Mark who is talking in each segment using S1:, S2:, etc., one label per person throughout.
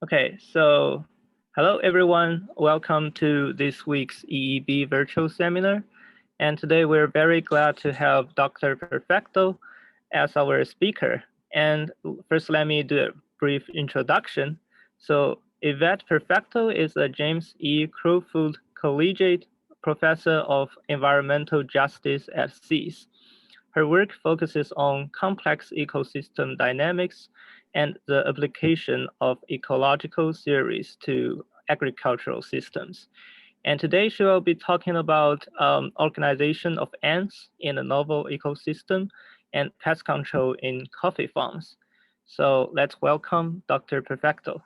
S1: Okay, so hello everyone. Welcome to this week's EEB virtual seminar. And today we're very glad to have Dr. Perfecto as our speaker. And first, let me do a brief introduction. So Ivette Perfecto is a James E. Crowfoot Collegiate Professor of Environmental Justice at SEAS. Her work focuses on complex ecosystem dynamics and the application of ecological theories to agricultural systems. And today she will be talking about organization of ants in a novel ecosystem and pest control in coffee farms. So let's welcome Dr. Perfecto.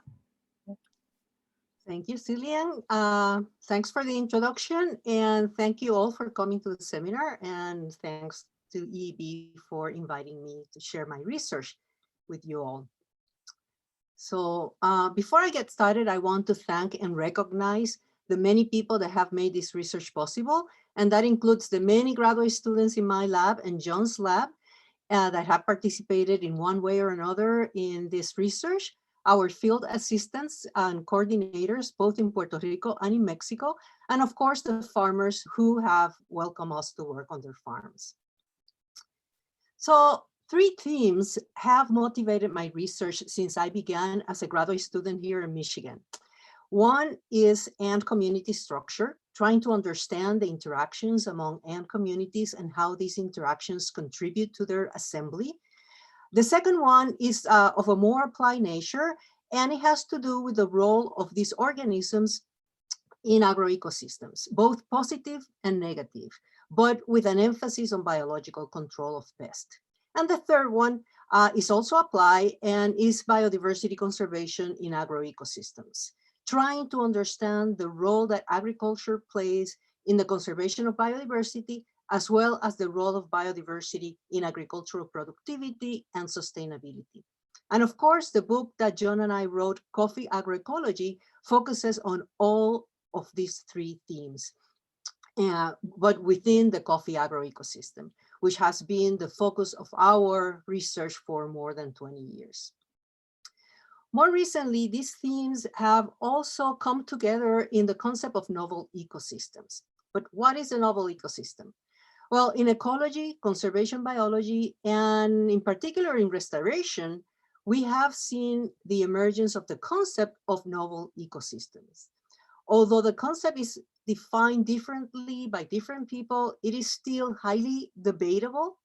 S2: Thank you, Cillian. Thanks for the introduction, and thank you all for coming to the seminar, and thanks to EEB for inviting me to share my research with you all. So before I get started, I want to thank and recognize the many people that have made this research possible, and that includes the many graduate students in my lab and John's lab that have participated in one way or another in this research, our field assistants and coordinators, both in Puerto Rico and in Mexico, and of course the farmers who have welcomed us to work on their farms. So 3 themes have motivated my research since I began as a graduate student here in Michigan. One is ant community structure, trying to understand the interactions among ant communities and how these interactions contribute to their assembly. The second one is of a more applied nature, and it has to do with the role of these organisms in agroecosystems, both positive and negative, but with an emphasis on biological control of pests. And the third one is also applied and is biodiversity conservation in agroecosystems, trying to understand the role that agriculture plays in the conservation of biodiversity, as well as the role of biodiversity in agricultural productivity and sustainability. And of course, the book that John and I wrote, Coffee Agroecology, focuses on all of these 3 themes, but within the coffee agroecosystem, which has been the focus of our research for more than 20 years. More recently, these themes have also come together in the concept of novel ecosystems. But what is a novel ecosystem? Well, in ecology, conservation biology, and in particular in restoration, we have seen the emergence of the concept of novel ecosystems. Although the concept is defined differently by different people, it is still highly debatable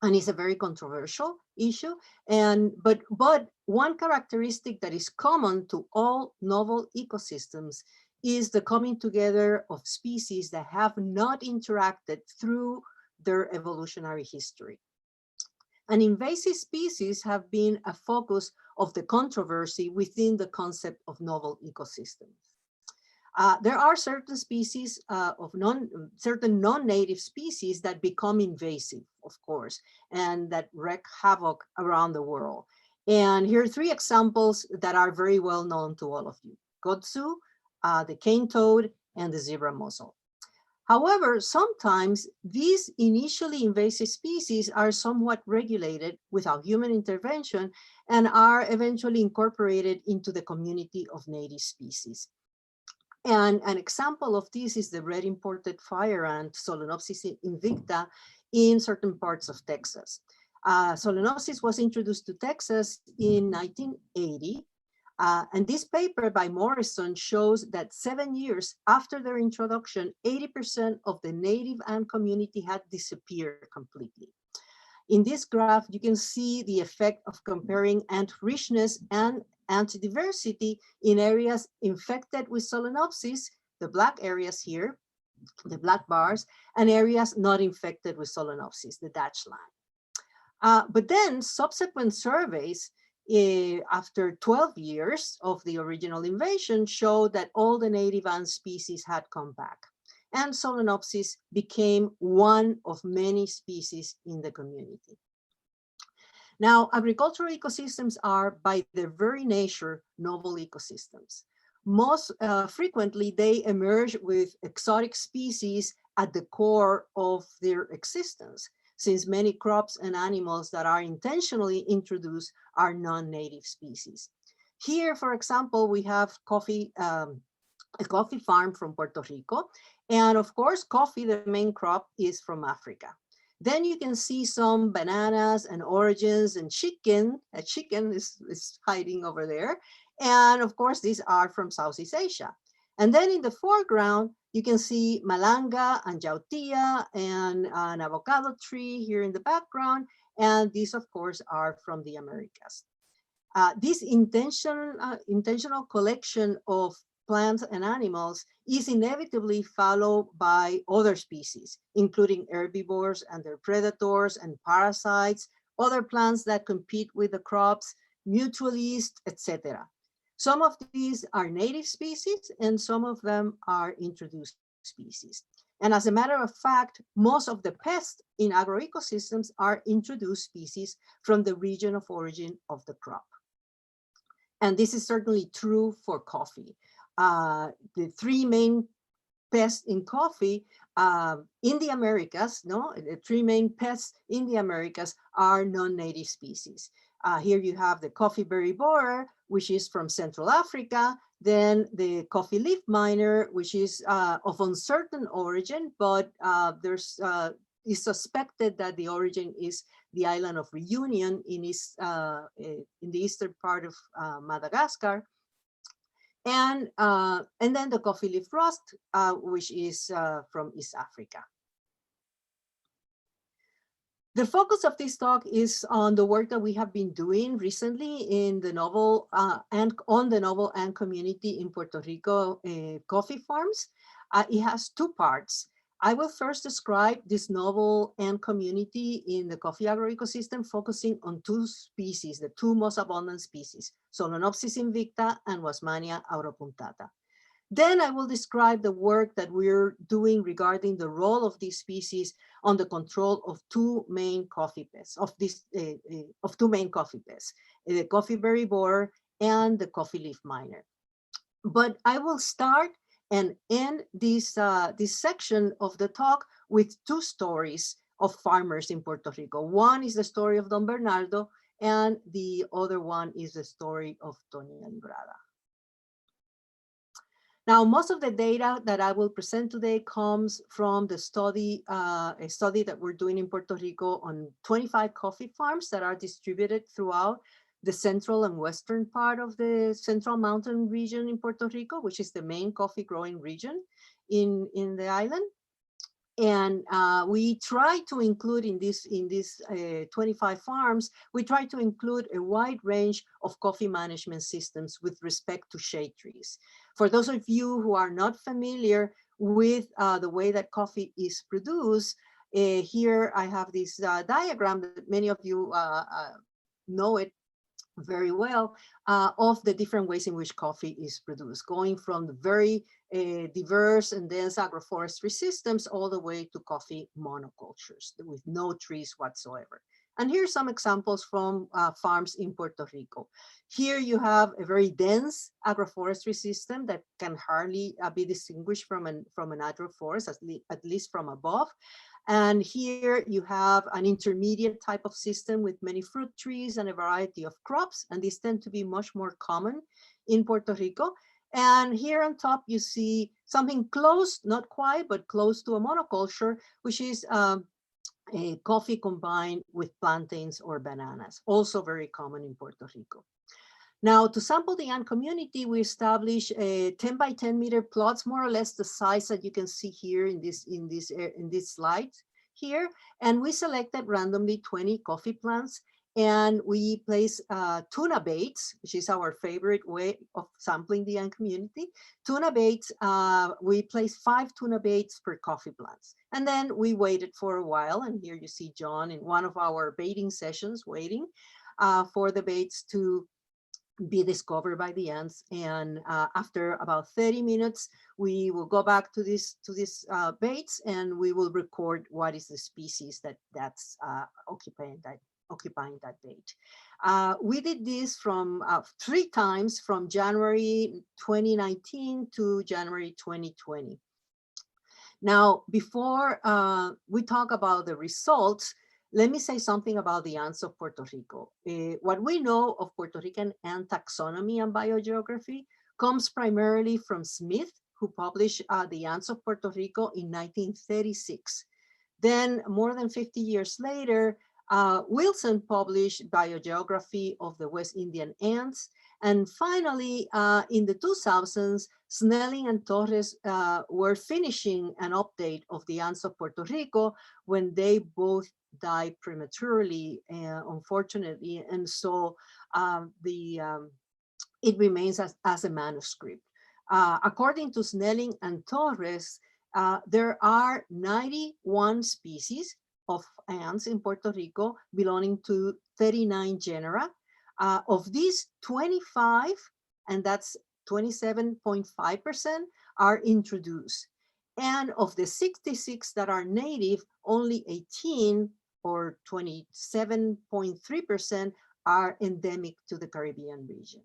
S2: and is a very controversial issue. But one characteristic that is common to all novel ecosystems is the coming together of species that have not interacted through their evolutionary history. And invasive species have been a focus of the controversy within the concept of novel ecosystems. There are certain species certain non-native species that become invasive, of course, and that wreak havoc around the world. And here are 3 examples that are very well known to all of you: kudzu, the cane toad, and the zebra mussel. However, sometimes these initially invasive species are somewhat regulated without human intervention and are eventually incorporated into the community of native species. And an example of this is the red imported fire ant, Solenopsis invicta, in certain parts of Texas. Solenopsis was introduced to Texas in 1980. And this paper by Morrison shows that 7 years after their introduction, 80% of the native ant community had disappeared completely. In this graph, you can see the effect of comparing ant richness and ant diversity in areas infected with Solenopsis, the black areas here, the black bars, and areas not infected with Solenopsis, the dashed line. But then subsequent surveys after 12 years of the original invasion showed that all the native ant species had come back, and Solenopsis became one of many species in the community. Now, agricultural ecosystems are by their very nature novel ecosystems. Most frequently, they emerge with exotic species at the core of their existence, since many crops and animals that are intentionally introduced are non-native species. Here, for example, we have a coffee farm from Puerto Rico. And of course, coffee, the main crop, is from Africa. Then you can see some bananas and oranges and chicken. A chicken is hiding over there. And of course, these are from Southeast Asia. And then in the foreground, you can see malanga and jautía and an avocado tree here in the background. And these, of course, are from the Americas. This intentional collection of plants and animals is inevitably followed by other species, including herbivores and their predators and parasites, other plants that compete with the crops, mutualists, etc. Some of these are native species and some of them are introduced species. And as a matter of fact, most of the pests in agroecosystems are introduced species from the region of origin of the crop. And this is certainly true for coffee. The three main pests in coffee in the Americas, the three main pests in the Americas are non-native species. Here you have the coffee berry borer, which is from Central Africa, then the coffee leaf miner, which is of uncertain origin, but it's suspected that the origin is the island of Reunion in the eastern part of Madagascar. And then the coffee leaf rust, which is from East Africa. The focus of this talk is on the work that we have been doing recently in the novel and on the novel and community in Puerto Rico coffee farms. It has two parts. I will first describe this novel and community in the coffee agroecosystem, focusing on two species, the two most abundant species, Solenopsis invicta and Wasmannia auropunctata. Then I will describe the work that we're doing regarding the role of these species on the control of two main coffee pests, of two main coffee pests, the coffee berry borer and the coffee leaf miner. But I will start and end this section of the talk with two stories of farmers in Puerto Rico. One is the story of Don Bernardo, and the other one is the story of Doña Librada. Now, most of the data that I will present today comes from the study, a study that we're doing in Puerto Rico on 25 coffee farms that are distributed throughout the central and western part of the Central Mountain region in Puerto Rico, which is the main coffee growing region in the island. And we try to include in these 25 farms, we try to include a wide range of coffee management systems with respect to shade trees. For those of you who are not familiar with the way that coffee is produced, here I have this diagram that many of you know it very well, of the different ways in which coffee is produced, going from the very diverse and dense agroforestry systems all the way to coffee monocultures with no trees whatsoever. And here's some examples from farms in Puerto Rico. Here you have a very dense agroforestry system that can hardly be distinguished from an agroforest, at least from above. And here you have an intermediate type of system with many fruit trees and a variety of crops. And these tend to be much more common in Puerto Rico. And here on top, you see something close, not quite, but close to a monoculture, which is a coffee combined with plantains or bananas, also very common in Puerto Rico. Now, to sample the ant community, we established 10 by 10 meter plots, more or less the size that you can see here in this slide here. And we selected randomly 20 coffee plants, and we place tuna baits, which is our favorite way of sampling the ant community. Tuna baits, we place 5 tuna baits per coffee plants. And then we waited for a while, and here you see John in one of our baiting sessions waiting for the baits to be discovered by the ants. And after about 30 minutes, we will go back to this baits, and we will record what is the species that's occupying that bait. We did this from 3 times from January 2019 to January 2020. Now, before we talk about the results, let me say something about the ants of Puerto Rico. What we know of Puerto Rican ant taxonomy and biogeography comes primarily from Smith, who published The Ants of Puerto Rico in 1936. Then, more than 50 years later, Wilson published Biogeography of the West Indian Ants. And finally, in the 2000s, Snelling and Torres were finishing an update of the ants of Puerto Rico when they both died prematurely, unfortunately. And so it remains as a manuscript. According to Snelling and Torres, there are 91 species of ants in Puerto Rico belonging to 39 genera. Of these, 25, and that's 27.5%, are introduced. And of the 66 that are native, only 18 or 27.3% are endemic to the Caribbean region.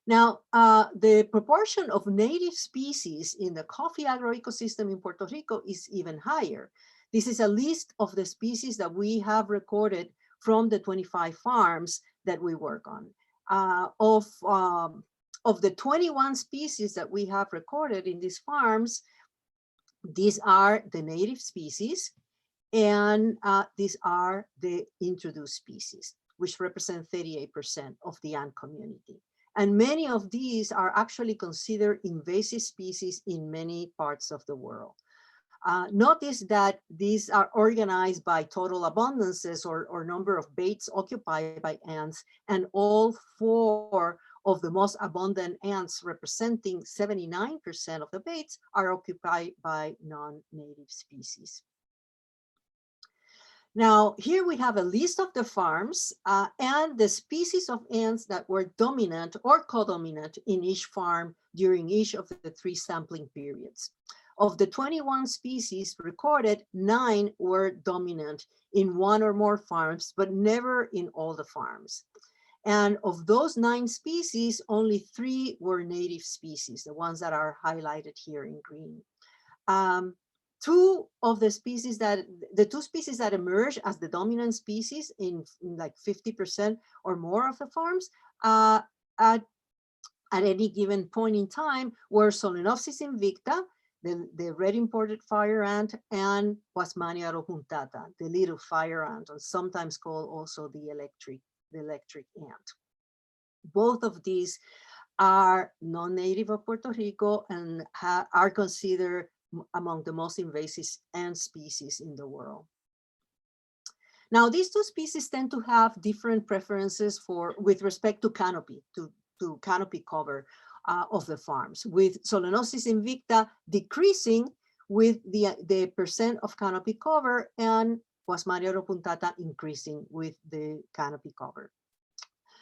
S2: Now, the proportion of native species in the coffee agroecosystem in Puerto Rico is even higher. This is a list of the species that we have recorded from the 25 farms that we work on. Of the 21 species that we have recorded in these farms, these are the native species, and these are the introduced species, which represent 38% of the ant community. And many of these are actually considered invasive species in many parts of the world. Notice that these are organized by total abundances or number of baits occupied by ants, and all 4 of the most abundant ants, representing 79% of the baits, are occupied by non-native species. Now, here we have a list of the farms and the species of ants that were dominant or co-dominant in each farm during each of the 3 sampling periods. Of the 21 species recorded, 9 were dominant in 1 or more farms, but never in all the farms. And of those 9 species, only 3 were native species, the ones that are highlighted here in green. 2 of the species the 2 species that emerged as the dominant species in like 50% or more of the farms at any given point in time were Solenopsis invicta, the red imported fire ant, and Wasmannia ropunctata, the little fire ant, or sometimes called also the electric ant. Both of these are non-native of Puerto Rico and are considered among the most invasive ant species in the world. Now, these 2 species tend to have different preferences with respect to canopy, to canopy cover of the farms, with Solenopsis invicta decreasing with the percent of canopy cover, and Wasmannia ropunctata increasing with the canopy cover.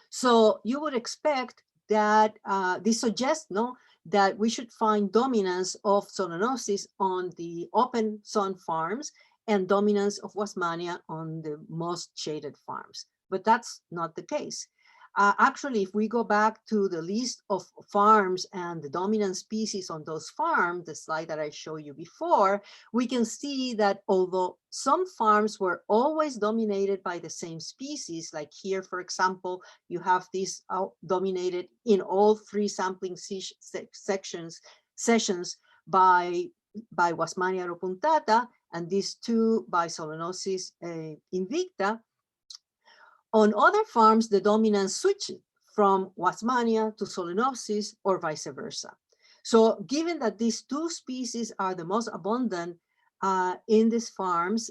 S2: So you would expect that this suggests that we should find dominance of Solenopsis on the open sun farms and dominance of Wasmannia on the most shaded farms. But that's not the case. Actually, if we go back to the list of farms and the dominant species on those farms, the slide that I showed you before, we can see that although some farms were always dominated by the same species, like here, for example, you have this dominated in all 3 sampling sessions by Wasmannia ropunctata, and these 2 by Solenopsis invicta. On other farms, the dominance switched from Wasmannia to Solenopsis or vice versa. So given that these 2 species are the most abundant in these farms,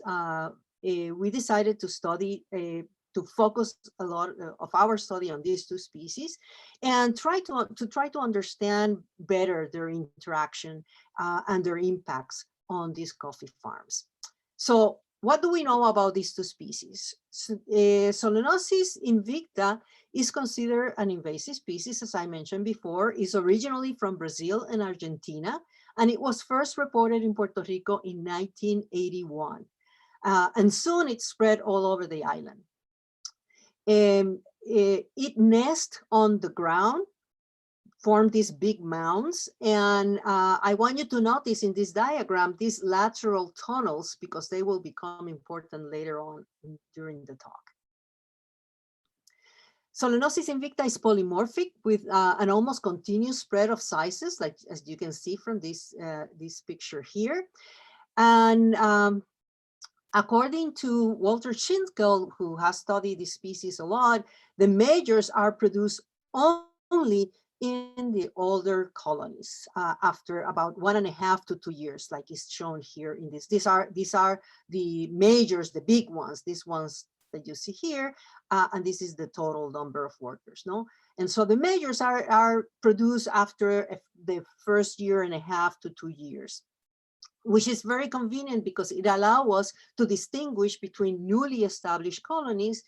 S2: we decided to study, to focus a lot of our study on these 2 species and try to understand better their interaction and their impacts on these coffee farms. So what do we know about these 2 species? Solenopsis invicta is considered an invasive species, as I mentioned before, is originally from Brazil and Argentina, and it was first reported in Puerto Rico in 1981. And soon it spread all over the island. It nests on the ground form these big mounds. And I want you to notice in this diagram, these lateral tunnels, because they will become important later on during the talk. Solenopsis invicta is polymorphic with an almost continuous spread of sizes, like as you can see from this picture here. And according to Walter Schinkel, who has studied this species a lot, the majors are produced only in the older colonies after about 1.5 to 2 years, like is shown here in this. These are the majors, the big ones, these ones that you see here, and this is the total number of workers, no? And so the majors are produced after the first 1.5 to 2 years, which is very convenient because it allows us to distinguish between newly established colonies,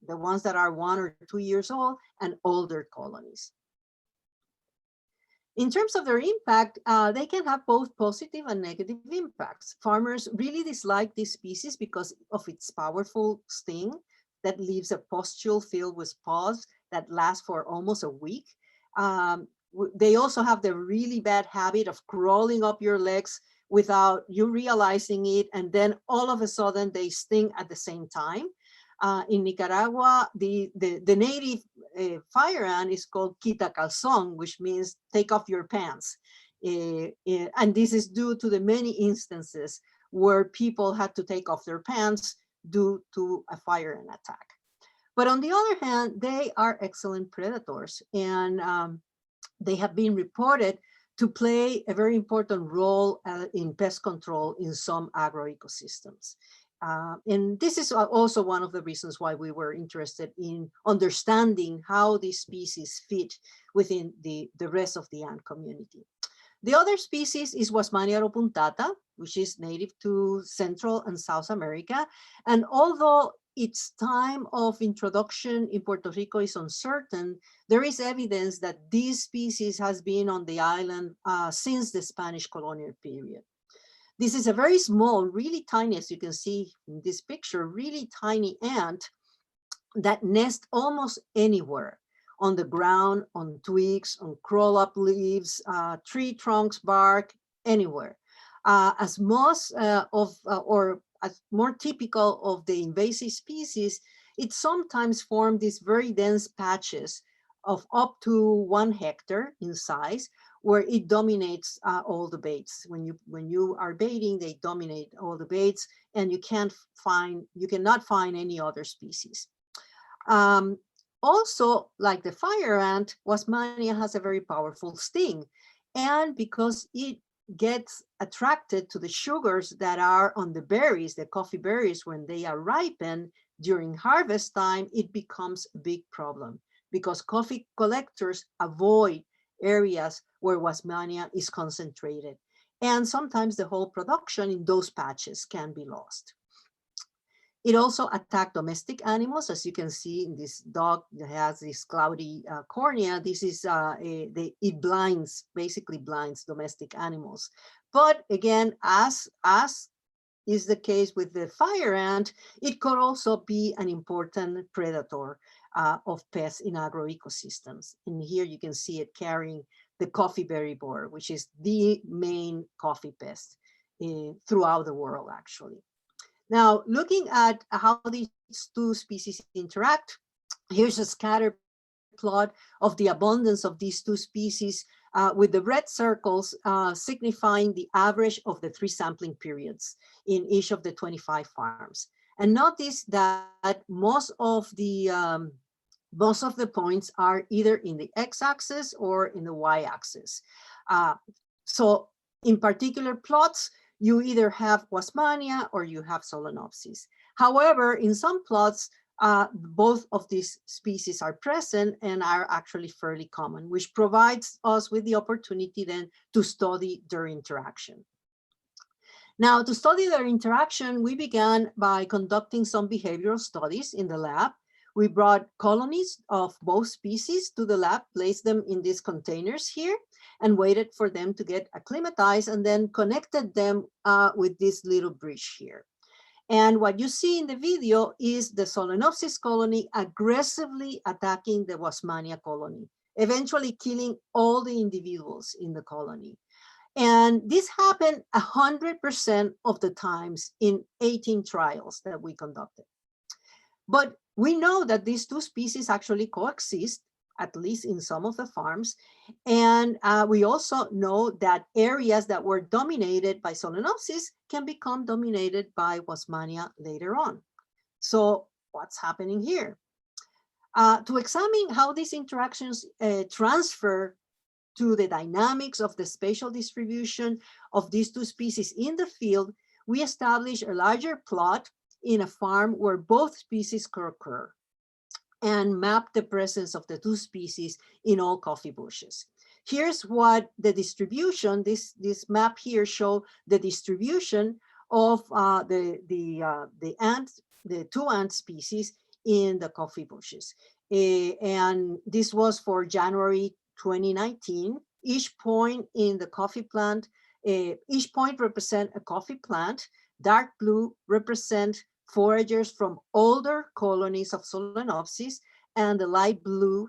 S2: the ones that are 1 or 2 years old, and older colonies. In terms of their impact, they can have both positive and negative impacts. Farmers really dislike this species because of its powerful sting that leaves a pustule filled with pus that lasts for almost a week. They also have the really bad habit of crawling up your legs without you realizing it, and then all of a sudden they sting at the same time. In Nicaragua, the native fire ant is called quita calzón, which means take off your pants. And this is due to the many instances where people had to take off their pants due to a fire ant attack. But on the other hand, they are excellent predators, and they have been reported to play a very important role in pest control in some agroecosystems. And this is also one of the reasons why we were interested in understanding how these species fit within the rest of the ant community. The other species is Wasmannia punctata, which is native to Central and South America. And although its time of introduction in Puerto Rico is uncertain, there is evidence that this species has been on the island since the Spanish colonial period. This is a very small, really tiny, as you can see in this picture, really tiny ant that nests almost anywhere, on the ground, on twigs, on crawl up leaves, tree trunks, bark, anywhere. As most or as more typical of the invasive species, it sometimes forms these very dense patches of up to 1 hectare in size, where it dominates all the baits. When you are baiting, they dominate all the baits, and you cannot find any other species. Also, like the fire ant, Wasmannia has a very powerful sting, and because it gets attracted to the sugars that are on the berries, the coffee berries, when they are ripened during harvest time, it becomes a big problem because coffee collectors avoid areas where Wasmannia is concentrated. And sometimes the whole production in those patches can be lost. It also attacked domestic animals, as you can see in this dog that has this cloudy cornea. This is, it basically blinds domestic animals. But again, as is the case with the fire ant, it could also be an important predator of pests in agroecosystems. And here you can see it carrying the coffee berry borer, which is the main coffee pest throughout the world, actually. Now, looking at how these two species interact, here's a scatter plot of the abundance of these two species with the red circles signifying the average of the 3 sampling periods in each of the 25 farms. And notice that most of the points are either in the x-axis or in the y-axis. So in particular plots, you either have Wasmannia or you have Solenopsis. However, in some plots, both of these species are present and are actually fairly common, which provides us with the opportunity then to study their interaction. Now, to study their interaction, we began by conducting some behavioral studies in the lab. We brought colonies of both species to the lab, placed them in these containers here, and waited for them to get acclimatized, and then connected them with this little bridge here. And what you see in the video is the Solenopsis colony aggressively attacking the Wasmannia colony. eventually killing all the individuals in the colony. And this happened 100% of the times in 18 trials that we conducted. But we know that these two species actually coexist, at least in some of the farms. And we also know that areas that were dominated by Solenopsis can become dominated by Wasmannia later on. So what's happening here? To examine how these interactions transfer to the dynamics of the spatial distribution of these two species in the field, we establish a larger plot in a farm where both species occur and map the presence of the two species in all coffee bushes. Here's what the distribution, this map here show the distribution of the two ant species in the coffee bushes. And this was for January 2019. Each point in the coffee plant, each point represent a coffee plant. Dark blue represent foragers from older colonies of Solenopsis, and the light blue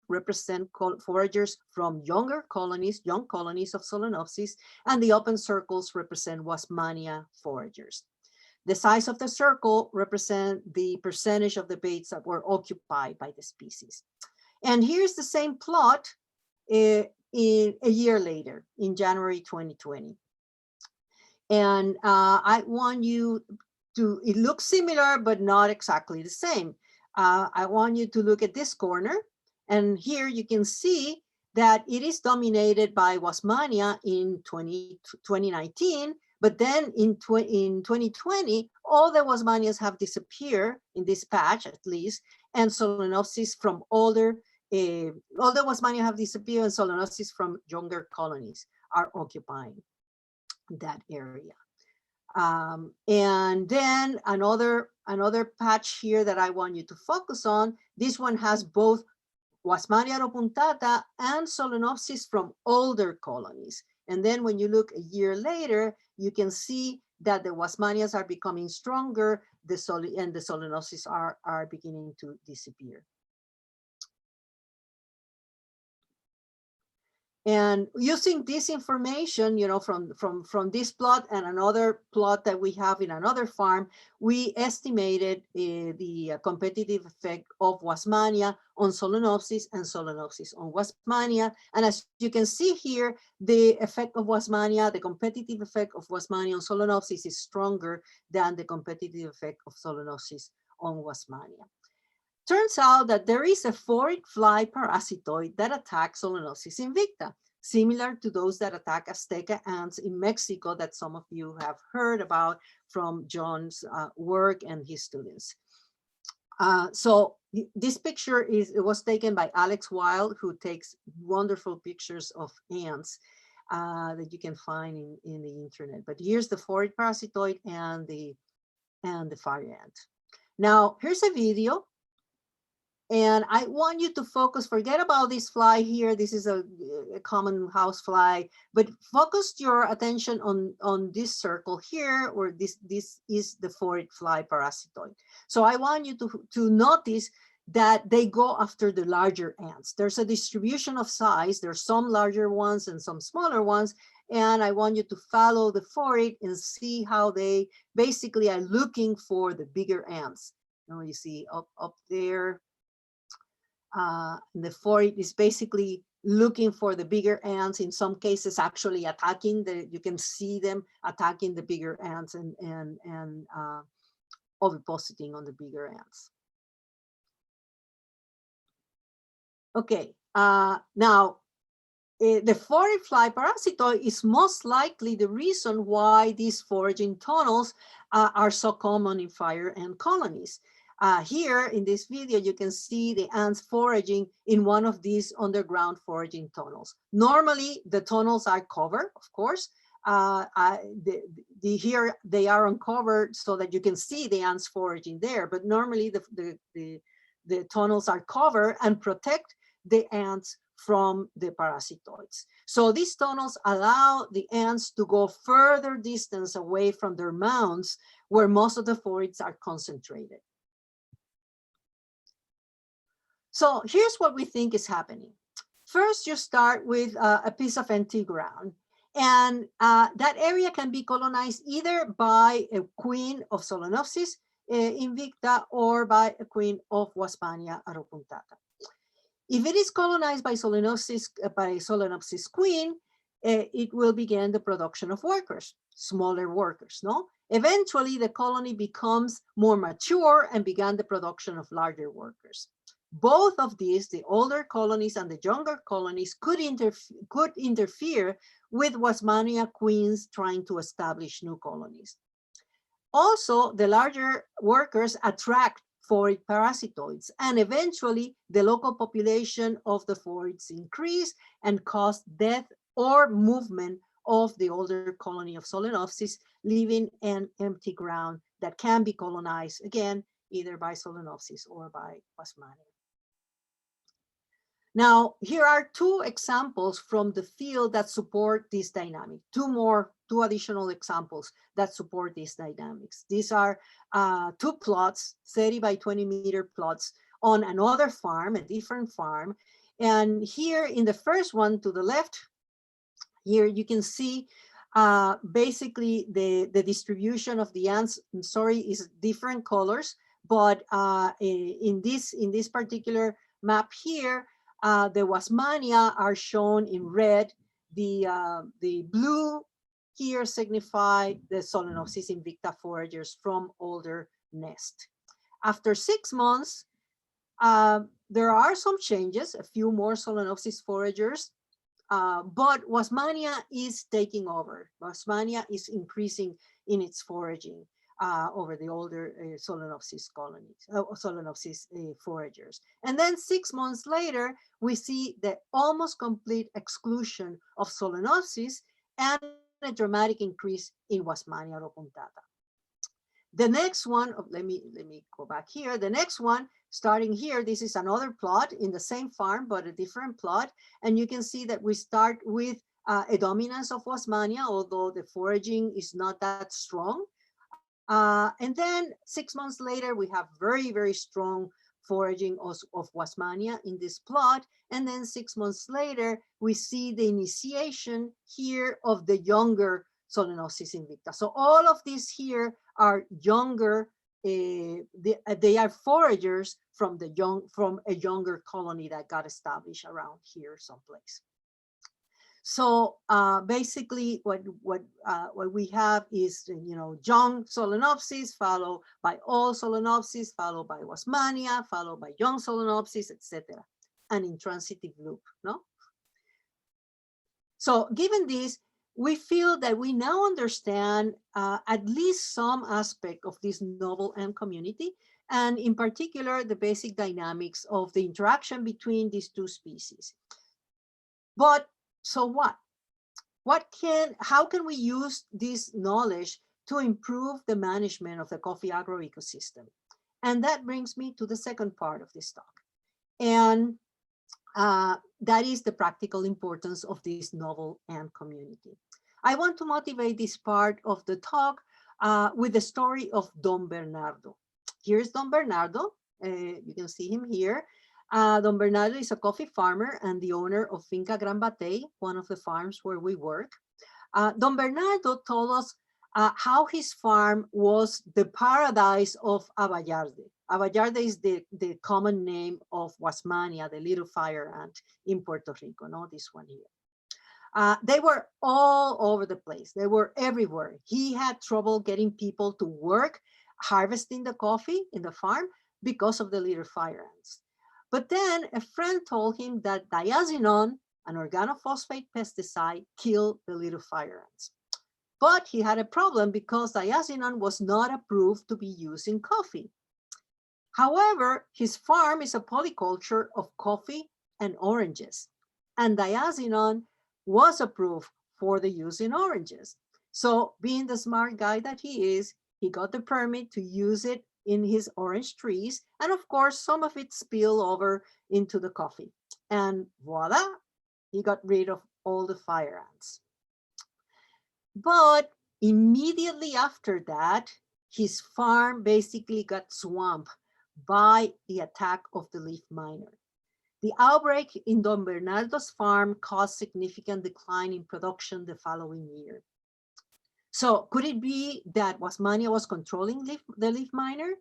S2: represent foragers from young colonies of Solenopsis, and the open circles represent Wasmannia foragers. The size of the circle represent the percentage of the beds that were occupied by the species. And here's the same plot a year later, in January 2020. And I want you to, it looks similar, but not exactly the same. I want you to look at this corner, and here you can see that it is dominated by Wasmannia in 2019, but then in 2020, all the Wasmannias have disappeared in this patch at least, and Solenopsis from older, all the Wasmannia have disappeared, and Solenopsis from younger colonies are occupying that area. And then another patch here that I want you to focus on. This one has both Wasmannia punctata and Solenopsis from older colonies. And then when you look a year later, you can see that the Wasmannias are becoming stronger, and the Solenopsis are beginning to disappear. And using this information, you know, from this plot and another plot that we have in another farm, we estimated the competitive effect of Wasmannia on Solenopsis and Solenopsis on Wasmannia. And as you can see here, the effect of Wasmannia, the competitive effect of Wasmannia on Solenopsis is stronger than the competitive effect of Solenopsis on Wasmannia. Turns out that there is a phorid fly parasitoid that attacks Solenopsis invicta, similar to those that attack Azteca ants in Mexico that some of you have heard about from John's work and his students. So this picture was taken by Alex Wild, who takes wonderful pictures of ants that you can find in the internet. But here's the phorid parasitoid and the fire ant. Now, here's a video. And I want you to focus, forget about this fly here. This is a common house fly, but focus your attention on this circle here, or this is the phorid fly parasitoid. So I want you to notice that they go after the larger ants. There's a distribution of size. There's some larger ones and some smaller ones. And I want you to follow the phorid and see how they basically are looking for the bigger ants. You see up there. The phorid is basically looking for the bigger ants, in some cases actually attacking you can see them attacking the bigger ants and ovipositing on the bigger ants. Okay, now the phorid fly parasitoid is most likely the reason why these foraging tunnels are so common in fire ant colonies. Here in this video, you can see the ants foraging in one of these underground foraging tunnels. Normally, the tunnels are covered, of course. Here they are uncovered so that you can see the ants foraging there. But normally, the tunnels are covered and protect the ants from the parasitoids. So these tunnels allow the ants to go further distance away from their mounds, where most of the phorids are concentrated. So here's what we think is happening. First, you start with a piece of empty ground. And that area can be colonized either by a queen of Solenopsis invicta or by a queen of Wasmania aropunctata. If it is colonized by Solenopsis queen, it will begin the production of workers, smaller workers, no? Eventually, the colony becomes more mature and began the production of larger workers. Both of these, the older colonies and the younger colonies, could interfere with Wasmania queens trying to establish new colonies. Also, the larger workers attract phorid parasitoids, and eventually the local population of the phorids increase and cause death or movement of the older colony of Solenopsis, leaving an empty ground that can be colonized again, either by Solenopsis or by Wasmania. Now, here are two examples from the field that support this dynamic. Two additional examples that support these dynamics. These are two plots, 30 by 20 meter plots on another farm, a different farm. And here in the first one to the left, here you can see basically the distribution of the ants. I'm sorry, is different colors, but in this particular map here, the Wasmania are shown in red. The blue here signify the Solenopsis invicta foragers from older nest. After 6 months, there are some changes, a few more Solenopsis foragers, but Wasmania is taking over. Wasmania is increasing in its foraging over the older Solenopsis colonies, Solenopsis foragers. And then 6 months later, we see the almost complete exclusion of Solenopsis and a dramatic increase in Wasmania aropunctata. The next one, let me go back here. The next one, starting here, this is another plot in the same farm, but a different plot. And you can see that we start with a dominance of Wasmania, although the foraging is not that strong. And then 6 months later, we have very, very strong foraging of Wasmania in this plot. And then 6 months later, we see the initiation here of the younger Solenopsis invicta. So all of these here are younger, they are foragers from a younger colony that got established around here someplace. So basically, what we have is, young Solenopsis followed by old Solenopsis, followed by Wasmania, followed by young Solenopsis, etc. An intransitive loop, no? So given this, we feel that we now understand at least some aspect of this novel ant community, and in particular, the basic dynamics of the interaction between these two species. But so what? How can we use this knowledge to improve the management of the coffee agro ecosystem? And that brings me to the second part of this talk. And that is the practical importance of this novel ant community. I want to motivate this part of the talk with the story of Don Bernardo. Here's Don Bernardo. You can see him here. Don Bernardo is a coffee farmer and the owner of Finca Gran Batey, one of the farms where we work. Don Bernardo told us how his farm was the paradise of Abayarde. Abayarde is the common name of Wasmania, the little fire ant in Puerto Rico, no, this one here. They were all over the place. They were everywhere. He had trouble getting people to work harvesting the coffee in the farm because of the little fire ants. But then a friend told him that diazinon, an organophosphate pesticide, killed the little fire ants. But he had a problem because diazinon was not approved to be used in coffee. However, his farm is a polyculture of coffee and oranges, and diazinon was approved for the use in oranges. So being the smart guy that he is, he got the permit to use it in his orange trees. And of course, some of it spilled over into the coffee. And voila, he got rid of all the fire ants. But immediately after that, his farm basically got swamped by the attack of the leaf miner. The outbreak in Don Bernardo's farm caused significant decline in production the following year. So could it be that Wasmannia was controlling the leaf miner?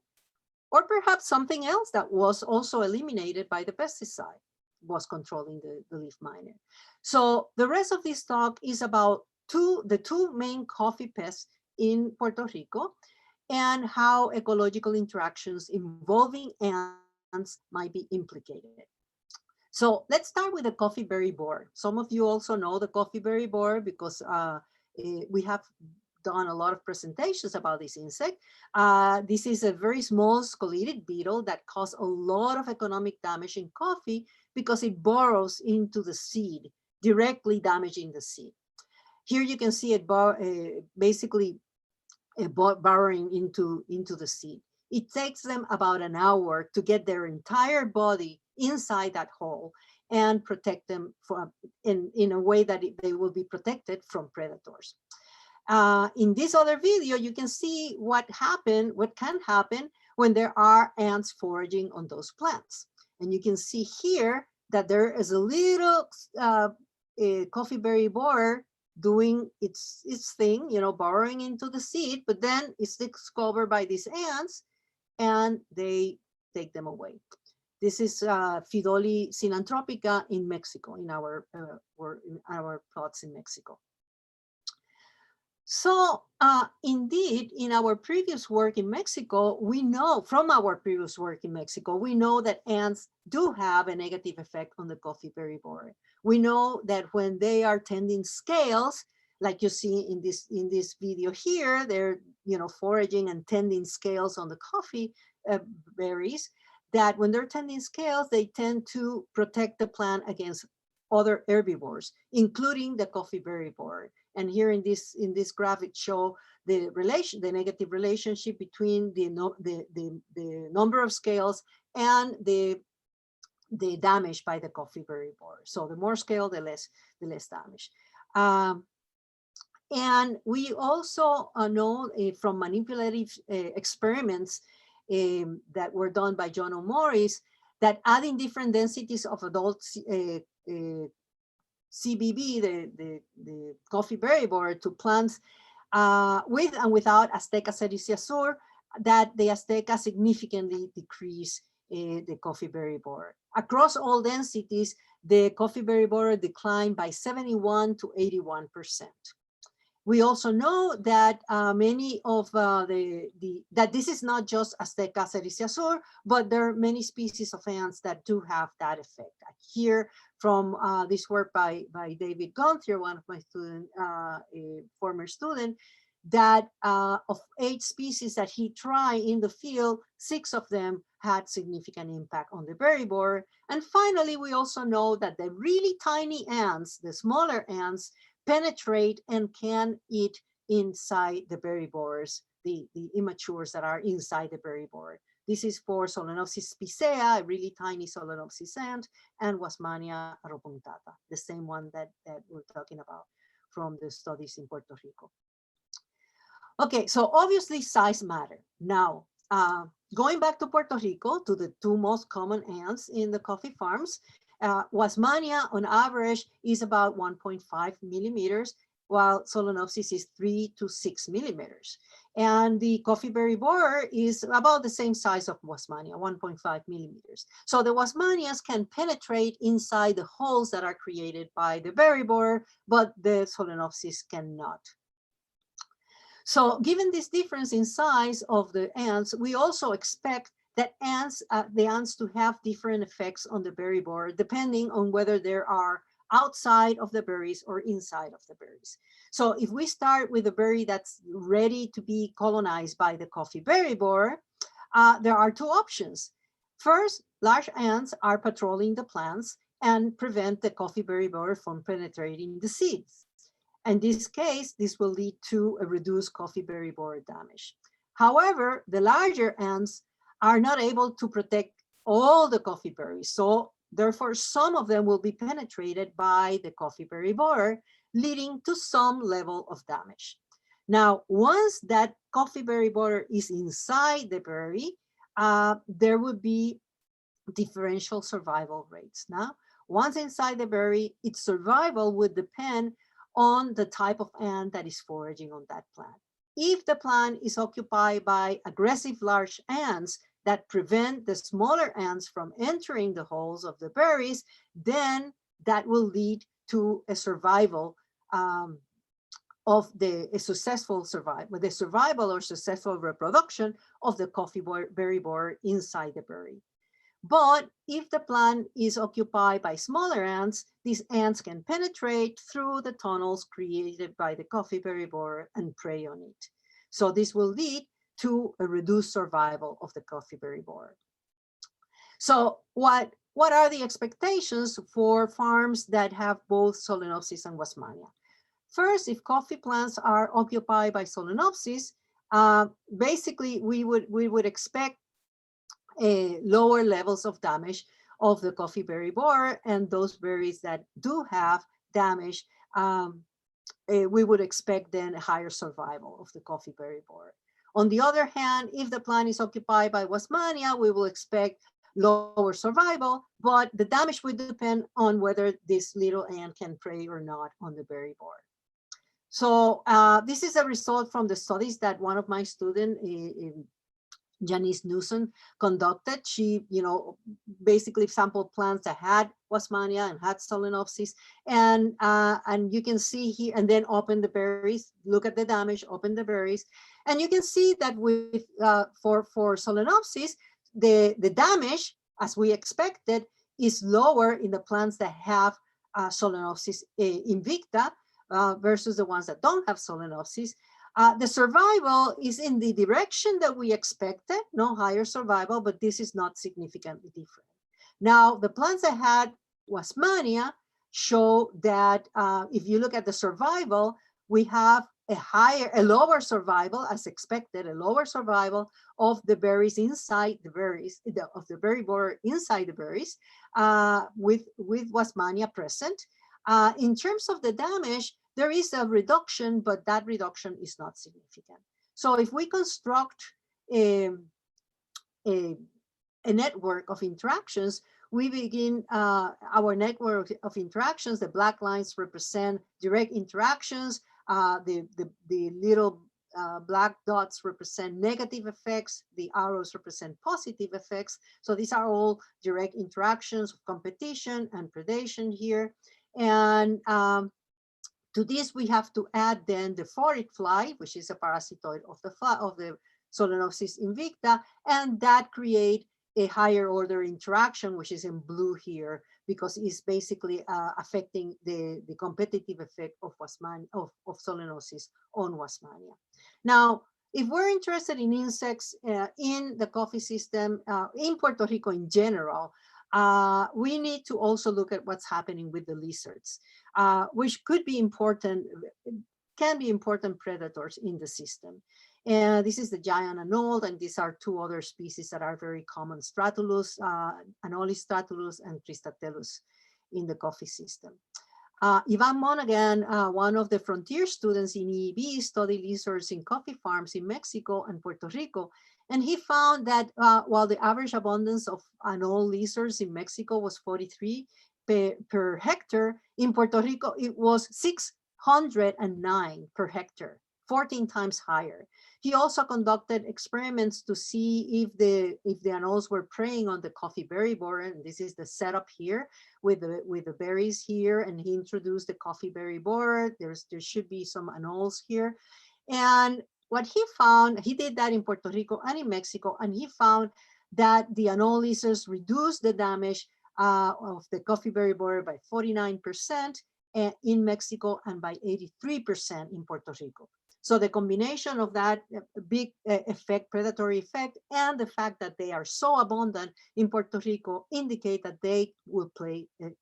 S2: Or perhaps something else that was also eliminated by the pesticide was controlling the leaf miner. So the rest of this talk is about the two main coffee pests in Puerto Rico and how ecological interactions involving ants might be implicated. So let's start with the coffee berry borer. Some of you also know the coffee berry borer because we have done a lot of presentations about this insect. This is a very small scolytic beetle that caused a lot of economic damage in coffee because it burrows into the seed, directly damaging the seed. Here you can see it basically burrowing into the seed. It takes them about an hour to get their entire body inside that hole and protect them from, in a way that they will be protected from predators. In this other video, you can see what can happen when there are ants foraging on those plants. And you can see here that there is a little coffee berry borer doing its thing, burrowing into the seed, but then it's discovered by these ants and they take them away. This is Fidoli synanthropica in Mexico, in our plots in Mexico. So indeed, in our previous work in Mexico, we know that ants do have a negative effect on the coffee berry borer. We know that when they are tending scales, like you see in this video here, they're foraging and tending scales on the coffee berries, that when they're tending scales, they tend to protect the plant against other herbivores, including the coffee berry borer. And here in this graphic show the negative relationship between the number of scales and the damage by the coffee berry borer. So the more scale, the less damage. And we also know from manipulative experiments that were done by John O'Morris that adding different densities of adult CBB, the coffee berry borer, to plants with and without Azteca sericiasur, that the Azteca significantly decrease the coffee berry borer. Across all densities, the coffee berry borer declined by 71 to 81%. We also know that many of that this is not just Azteca sericiasur, but there are many species of ants that do have that effect. Here from this work by David Gunther, one of my former student, that of 8 species that he tried in the field, 6 of them had significant impact on the berry borer. And finally, we also know that the really tiny ants, the smaller ants, penetrate and can eat inside the berry borers, the immatures that are inside the berry borer. This is for Solenopsis spicea, a really tiny Solenopsis ant, and Wasmannia ropunctata, the same one that we're talking about from the studies in Puerto Rico. Okay, so obviously size matter. Now, going back to Puerto Rico, to the 2 most common ants in the coffee farms, Wasmannia on average is about 1.5 millimeters, while Solenopsis is 3 to 6 millimeters. And the coffee berry borer is about the same size of Wasmannia, 1.5 millimeters. So the Wasmannias can penetrate inside the holes that are created by the berry borer, but the Solenopsis cannot. So given this difference in size of the ants, we also expect that the ants to have different effects on the berry borer, depending on whether they are outside of the berries or inside of the berries. So if we start with a berry that's ready to be colonized by the coffee berry borer, there are 2 options. First, large ants are patrolling the plants and prevent the coffee berry borer from penetrating the seeds. In this case, this will lead to a reduced coffee berry borer damage. However, the larger ants are not able to protect all the coffee berries. So therefore, some of them will be penetrated by the coffee berry borer, leading to some level of damage. Now, once that coffee berry borer is inside the berry, there would be differential survival rates. Now, once inside the berry, its survival would depend on the type of ant that is foraging on that plant. If the plant is occupied by aggressive large ants that prevent the smaller ants from entering the holes of the berries, then that will lead to a survival of a successful survival, the survival or successful reproduction of the coffee berry borer inside the berry. But if the plant is occupied by smaller ants, these ants can penetrate through the tunnels created by the coffee berry borer and prey on it. So this will lead to a reduced survival of the coffee berry borer. So what are the expectations for farms that have both Solenopsis and Wasmannia? First, if coffee plants are occupied by Solenopsis, basically we would expect lower levels of damage of the coffee berry borer, and those berries that do have damage, we would expect then a higher survival of the coffee berry borer. On the other hand, if the plant is occupied by Wasmannia, we will expect lower survival, but the damage would depend on whether this little ant can prey or not on the berry borer. So this is a result from the studies that one of my students, Janice Newsom, conducted. She, basically sampled plants that had Wasmannia and had Solenopsis, and you can see here, and then open the berries, look at the damage, open the berries, and you can see that with for Solenopsis, the damage, as we expected, is lower in the plants that have Solenopsis invicta versus the ones that don't have Solenopsis. The survival is in the direction that we expected, no higher survival, but this is not significantly different. Now, the plants that had Wasmannia show that if you look at the survival, we have a lower survival as expected, a lower survival of the berries inside the berries, of the berry borer inside the berries with Wasmannia present. In terms of the damage, there is a reduction, but that reduction is not significant. So if we construct a network of interactions, we begin our network of interactions. The black lines represent direct interactions. The little black dots represent negative effects. The arrows represent positive effects. So these are all direct interactions of competition and predation here. And to this, we have to add then the phorid fly, which is a parasitoid of the Solenopsis invicta, and that create a higher order interaction, which is in blue here, because it's basically affecting the competitive effect of Solenopsis on Wasmannia. Now, if we're interested in insects in the coffee system, in Puerto Rico in general, we need to also look at what's happening with the lizards, which could be important, can be important predators in the system. And this is the giant anole, and these are two other species that are very common, Stratulus, Anolis stratulus, and Tristatellus in the coffee system. Ivan Monaghan, one of the frontier students in EEB, studied lizards in coffee farms in Mexico and Puerto Rico. And he found that while the average abundance of anole lizards in Mexico was 43 per hectare, in Puerto Rico it was 609 per hectare, 14 times higher. He also conducted experiments to see if the anoles were preying on the coffee berry borer. And this is the setup here with the berries here. And he introduced the coffee berry borer. There should be some anoles here. And what he found, he did that in Puerto Rico and in Mexico, and he found that the anole lizards reduced the damage of the coffee berry borer by 49% in Mexico and by 83% in Puerto Rico. So the combination of that big effect, predatory effect, and the fact that they are so abundant in Puerto Rico indicate that they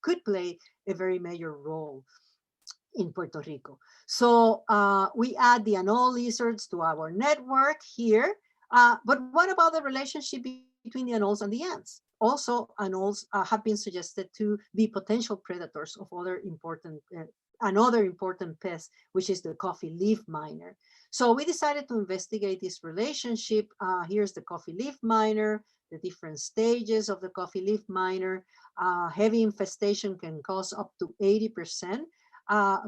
S2: could play a very major role in Puerto Rico. So we add the anole lizards to our network here. But what about the relationship between the anoles and the ants? Also, anoles have been suggested to be potential predators of another important pest, which is the coffee leaf miner. So we decided to investigate this relationship. Here's the coffee leaf miner. the different stages of the coffee leaf miner. Heavy infestation can cause up to 80%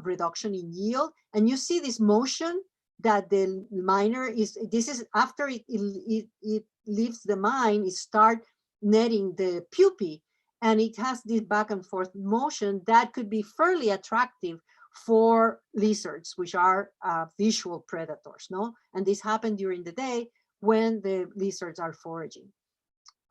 S2: reduction in yield. And you see this motion that the miner is, this is after it leaves the mine, it start netting the pupae, and it has this back and forth motion that could be fairly attractive for lizards, which are visual predators, no? And this happened during the day when the lizards are foraging.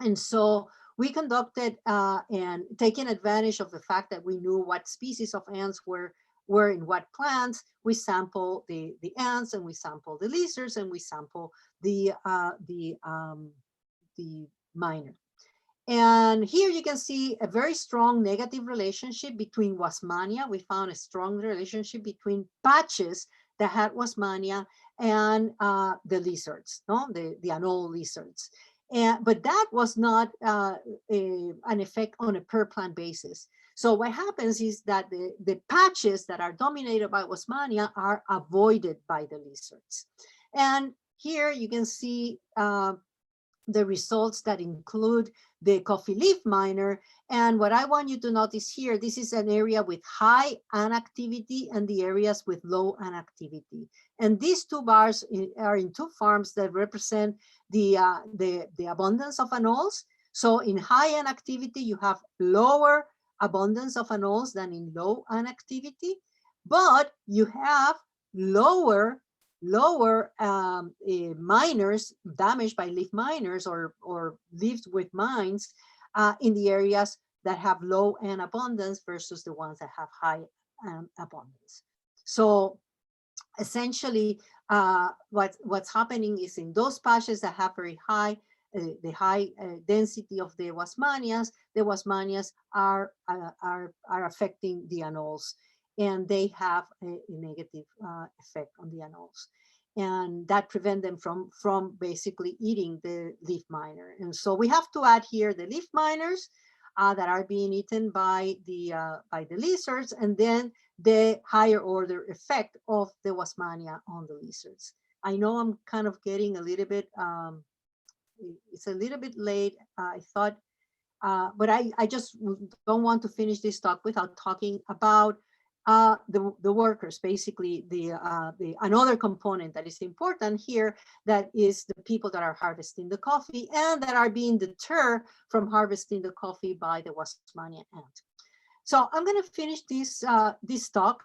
S2: And so we conducted, and taking advantage of the fact that we knew what species of ants were in what plants, we sample the ants, and we sample the lizards, and we sample the miner. And here you can see a very strong negative relationship between Wasmannia. We found a strong relationship between patches that had Wasmannia and the lizards, no? the anole lizards. But that was not an effect on a per plant basis. So what happens is that the patches that are dominated by Wasmannia are avoided by the lizards. And here you can see the results that include the coffee leaf miner. And what I want you to notice here, this is an area with high ant activity and the areas with low ant activity. And these two bars are in two farms that represent the abundance of anoles. So in high ant activity, you have lower abundance of anoles than in low ant activity, but you have lower miners damaged by leaf miners or leaves with mines in the areas that have low ant abundance versus the ones that have high abundance. So essentially, what's happening is in those patches that have very high the high density of the Wasmannias are affecting the anoles, and they have a negative effect on the anoles. And that prevent them from basically eating the leaf miner. And so we have to add here the leaf miners that are being eaten by the lizards, and then the higher order effect of the Wasmannia on the lizards. I know I'm kind of getting a little bit, it's a little bit late. I thought, but I just don't want to finish this talk without talking about the workers, basically the another component that is important here, that is the people that are harvesting the coffee and that are being deterred from harvesting the coffee by the Wasmannia ant. So I'm going to finish this talk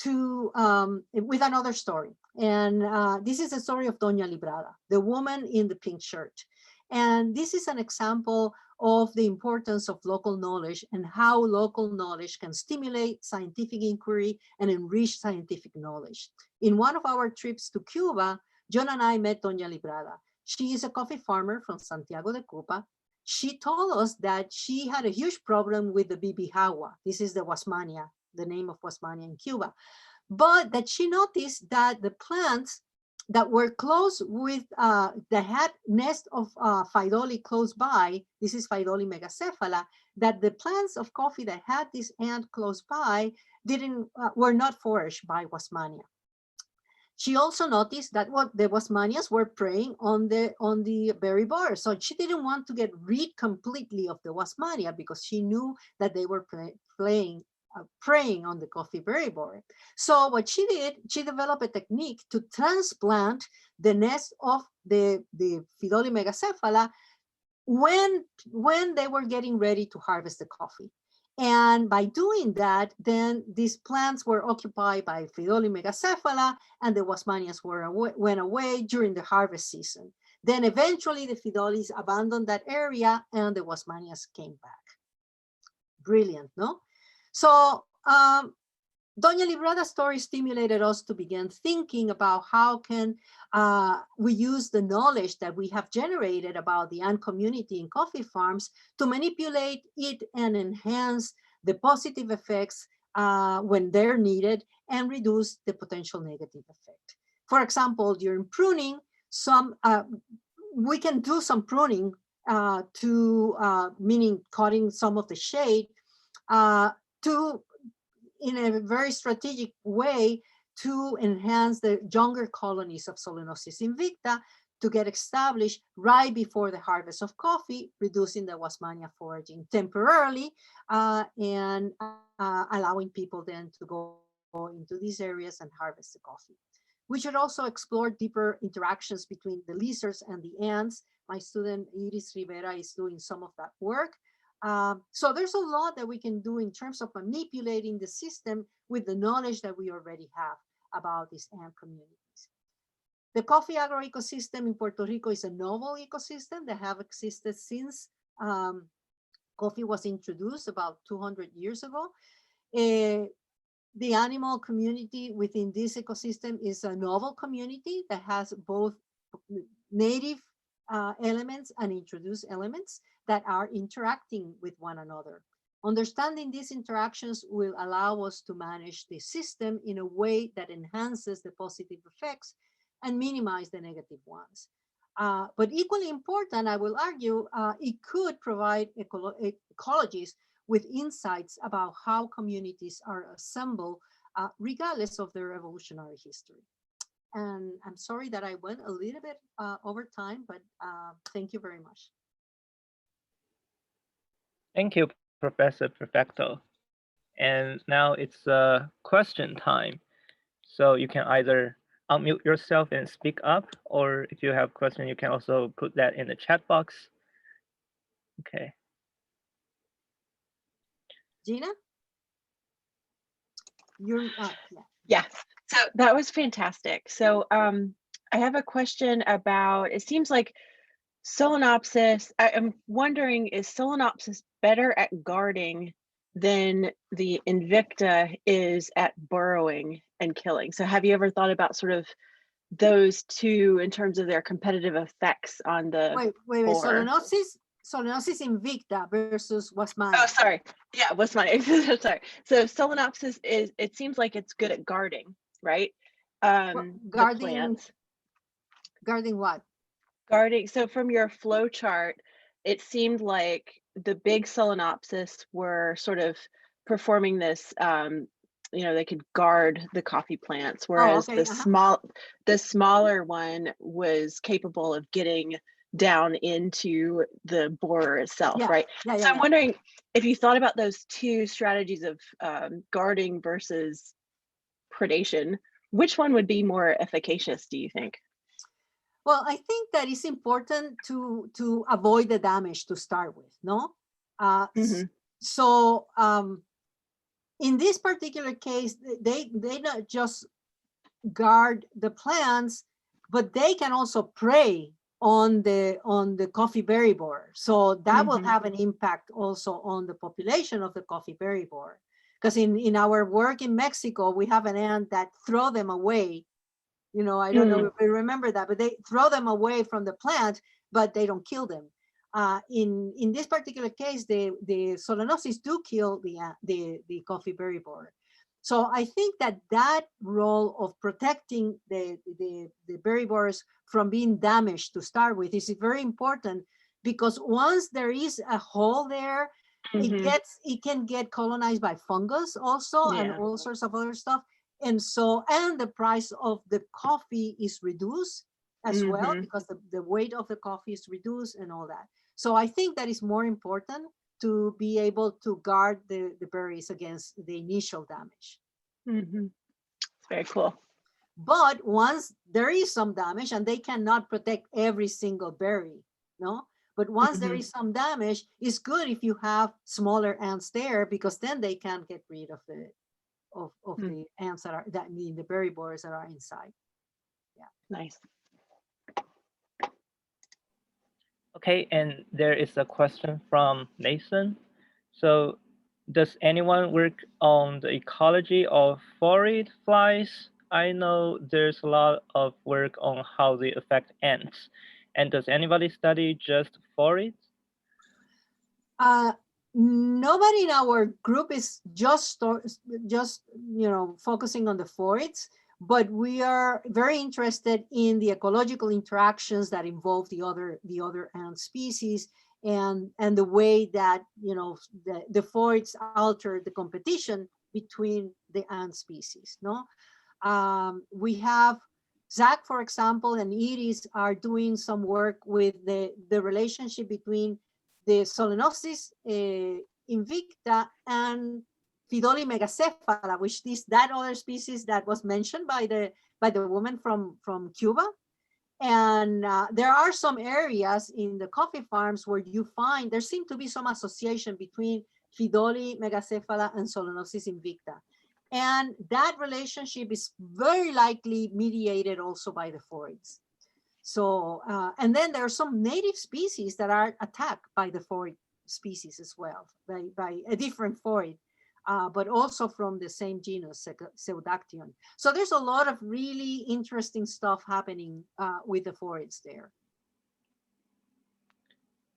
S2: with another story, and this is the story of Doña Librada, the woman in the pink shirt. And this is an example of the importance of local knowledge and how local knowledge can stimulate scientific inquiry and enrich scientific knowledge. In one of our trips to Cuba, John and I met Doña Librada. She is a coffee farmer from Santiago de Cuba. She told us that she had a huge problem with the bibijagua. This is the Wasmannia, the name of Wasmannia in Cuba. But that she noticed that the plants that were close with, that had nest of Phaidoli close by, this is Phaidoli megacephala, that the plants of coffee that had this ant close by were not foraged by Wasmannia. She also noticed that the Wasmannias were preying on the berry bar. So she didn't want to get rid completely of the Wasmannia because she knew that they were preying on the coffee berry borer. So what she did, she developed a technique to transplant the nest of the Phaidoli megacephala when they were getting ready to harvest the coffee. And by doing that, then these plants were occupied by Phaidoli megacephala, and the Wasmannias went away during the harvest season. Then eventually the Phaidolis abandoned that area and the Wasmannias came back. Brilliant, no? So Doña Librada's story stimulated us to begin thinking about how can we use the knowledge that we have generated about the ant community in coffee farms to manipulate it and enhance the positive effects when they're needed and reduce the potential negative effect. For example, during pruning, we can do some pruning meaning cutting some of the shade in a very strategic way to enhance the younger colonies of Solenopsis invicta to get established right before the harvest of coffee, reducing the Wasmannia foraging temporarily and allowing people then to go into these areas and harvest the coffee. We should also explore deeper interactions between the lizards and the ants. My student Iris Rivera is doing some of that work. So there's a lot that we can do in terms of manipulating the system with the knowledge that we already have about these ant communities. The coffee agroecosystem in Puerto Rico is a novel ecosystem that have existed since coffee was introduced about 200 years ago. The animal community within this ecosystem is a novel community that has both native elements and introduced elements that are interacting with one another. Understanding these interactions will allow us to manage the system in a way that enhances the positive effects and minimize the negative ones. But equally important, I will argue, it could provide ecologists with insights about how communities are assembled, regardless of their evolutionary history. And I'm sorry that I went a little bit over time, but thank you very much.
S1: Thank you, Professor Perfecto. And now it's question time. So you can either unmute yourself and speak up, or if you have questions, you can also put that in the chat box. Okay.
S2: Gina? You're,
S3: yeah. So that was fantastic. So I have a question about, it seems like Solenopsis, I'm wondering, is Solenopsis better at guarding than the Invicta is at burrowing and killing? So have you ever thought about sort of those two in terms of their competitive effects on the
S2: wait, Solenopsis Invicta versus Wasmannia.
S3: Oh, sorry. Yeah, Wasmannia. Sorry. So Solenopsis is, it seems like it's good at guarding, right?
S2: Guarding
S3: the plants.
S2: Guarding what?
S3: Guarding. So from your flow chart, it seemed like the big Solenopsis were sort of performing this, you know, they could guard the coffee plants, whereas the smaller one was capable of getting down into the borer itself, right? So I'm wondering if you thought about those two strategies of guarding versus predation, which one would be more efficacious, do you think?
S2: Well, I think that it's important to avoid the damage to start with, no? So in this particular case, they not just guard the plants, but they can also prey on the coffee berry borer. So that will have an impact also on the population of the coffee berry borer. Because in our work in Mexico, we have an ant that throw them away. You know, I don't know if you remember that, but they throw them away from the plant, but they don't kill them. In this particular case, the Solenopsis do kill the coffee berry borer. So I think that role of protecting the berry borers from being damaged to start with is very important, because once there is a hole there, it can get colonized by fungus also, and all sorts of other stuff. And so, and the price of the coffee is reduced as well, because the weight of the coffee is reduced and all that. So I think that is more important to be able to guard the berries against the initial damage.
S3: Very cool.
S2: But once there is some damage, and they cannot protect every single berry, no? But once there is some damage, it's good if you have smaller ants there, because then they can get rid of the the ants that mean the berry borers that are inside. Yeah.
S3: Nice.
S1: Okay, and there is a question from Nathan. So, does anyone work on the ecology of phorid flies? I know there's a lot of work on how they affect ants. And does anybody study just phorids?
S2: Nobody in our group is just focusing on the phorids, but we are very interested in the ecological interactions that involve the other ant species, and the way that the phorids alter the competition between the ant species. No, we have Zach, for example, and Iris are doing some work with the relationship between the Solenopsis invicta and Phytoli megacephala, which is that other species that was mentioned by the woman from Cuba. And there are some areas in the coffee farms where you find there seems to be some association between Phytoli megacephala and Solenopsis invicta. And that relationship is very likely mediated also by the phoids. So, and then there are some native species that are attacked by the phoid species as well, by a different phoid, but also from the same genus, Pseudactyon. So there's a lot of really interesting stuff happening with the phoids there.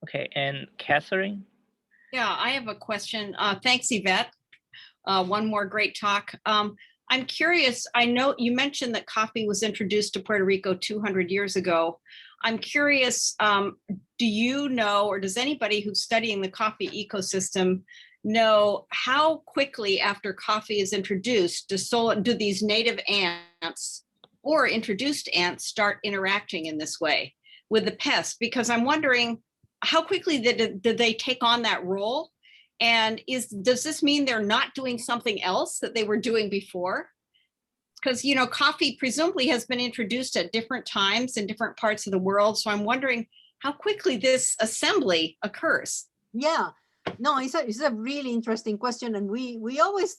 S1: Okay, and Catherine?
S4: Yeah, I have a question. Thanks, Yvette. One more great talk. I'm curious, I know you mentioned that coffee was introduced to Puerto Rico 200 years ago. I'm curious, do you know, or does anybody who's studying the coffee ecosystem know how quickly after coffee is introduced do these native ants or introduced ants start interacting in this way with the pests? Because I'm wondering how quickly did they take on that role? And does this mean they're not doing something else that they were doing before? Because, you know, coffee presumably has been introduced at different times in different parts of the world. So I'm wondering how quickly this assembly occurs.
S2: Yeah, no, it's a really interesting question. And we always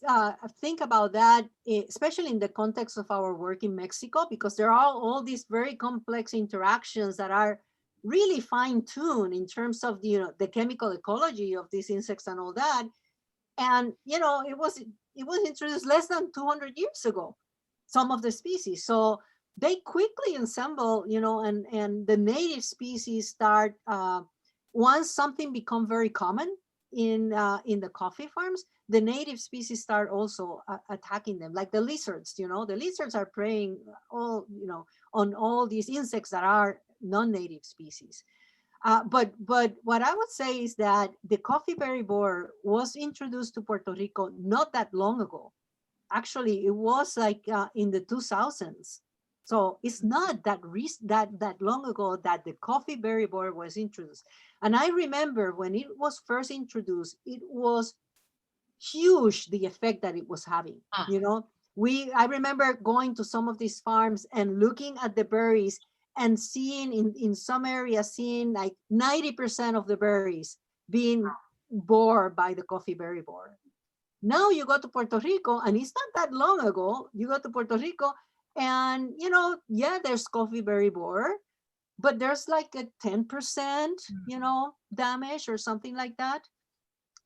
S2: think about that, especially in the context of our work in Mexico, because there are all these very complex interactions that are really fine-tuned in terms of the chemical ecology of these insects and all that. And it was introduced less than 200 years ago, some of the species. So they quickly assemble, and the native species start once something become very common in the coffee farms, the native species start also attacking them, like the lizards. The lizards are preying on all these insects that are non-native species. But what I would say is that the coffee berry borer was introduced to Puerto Rico not that long ago. Actually, it was like in the 2000s. So it's not that long ago that the coffee berry borer was introduced. And I remember when it was first introduced, it was huge, the effect that it was having. I remember going to some of these farms and looking at the berries and seeing in some areas, like 90% of the berries being bored by the coffee berry borer. Now you go to Puerto Rico, and it's not that long ago, you go to Puerto Rico and, there's coffee berry borer, but there's like a 10%, damage or something like that.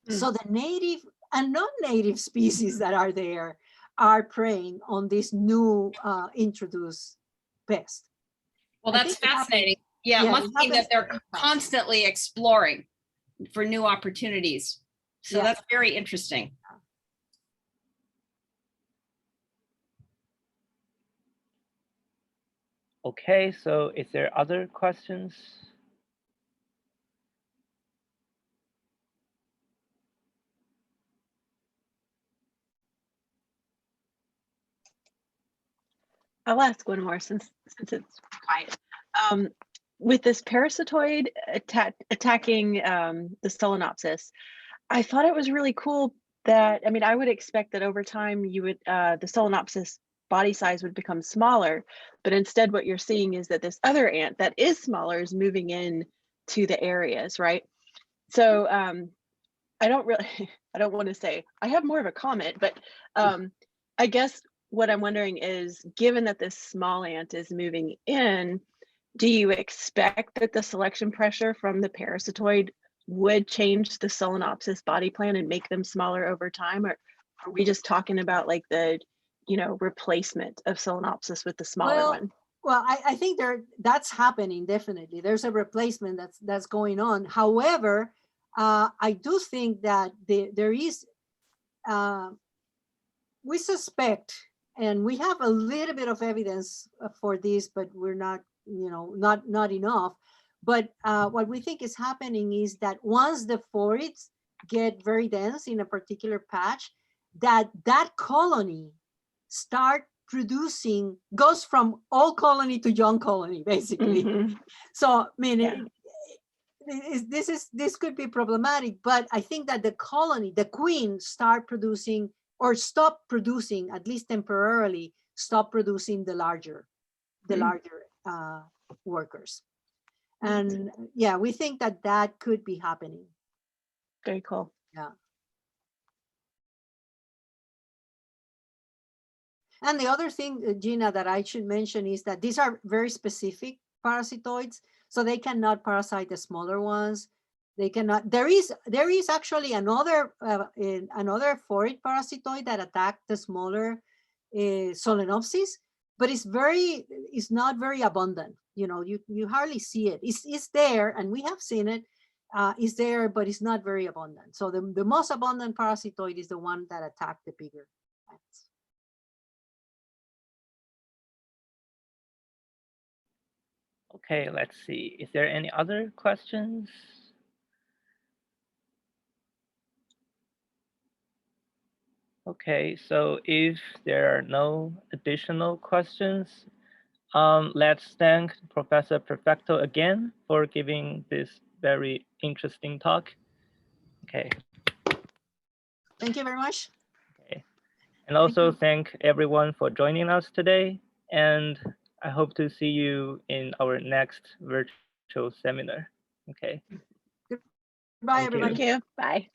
S2: So the native and non-native species that are there are preying on this new introduced pest.
S4: Well, that's fascinating. Yeah, it must mean that they're constantly exploring for new opportunities. So that's very interesting.
S1: Okay, so is there other questions?
S3: I'll ask one more since it's quiet. With this parasitoid attacking the Solenopsis, I thought it was really cool that, I would expect that over time you would the Solenopsis body size would become smaller, but instead what you're seeing is that this other ant that is smaller is moving in to the areas, right? So I don't want to say, I have more of a comment, but I guess what I'm wondering is, given that this small ant is moving in, do you expect that the selection pressure from the parasitoid would change the Solenopsis body plan and make them smaller over time? Or are we just talking about like the, replacement of Solenopsis with the smaller one?
S2: Well, I think that's happening, definitely. There's a replacement that's going on. However, I do think that there is, we suspect, and we have a little bit of evidence for this, but we're not, not enough. But what we think is happening is that once the phoids get very dense in a particular patch, that colony start producing, goes from old colony to young colony, basically. So, I mean, this could be problematic, but I think that the colony, the queen, start producing or stop producing, at least temporarily, stop producing the larger workers. And yeah, we think that that could be happening.
S3: Very cool.
S2: Yeah. And the other thing, Gina, that I should mention is that these are very specific parasitoids, so they cannot parasite the smaller ones. They cannot. There is actually another phorid parasitoid that attacked the smaller Solenopsis, but it's not very abundant. You know, you hardly see it. It's there, and we have seen it. It's there, but it's not very abundant. So the most abundant parasitoid is the one that attacked the bigger plants.
S1: Okay, let's see. Is there any other questions? Okay, so if there are no additional questions, let's thank Professor Perfecto again for giving this very interesting talk. Okay.
S2: Thank you very much.
S1: Okay. And also thank everyone for joining us today. And I hope to see you in our next virtual seminar. Okay.
S2: Goodbye, everybody.
S3: Thank you. Bye.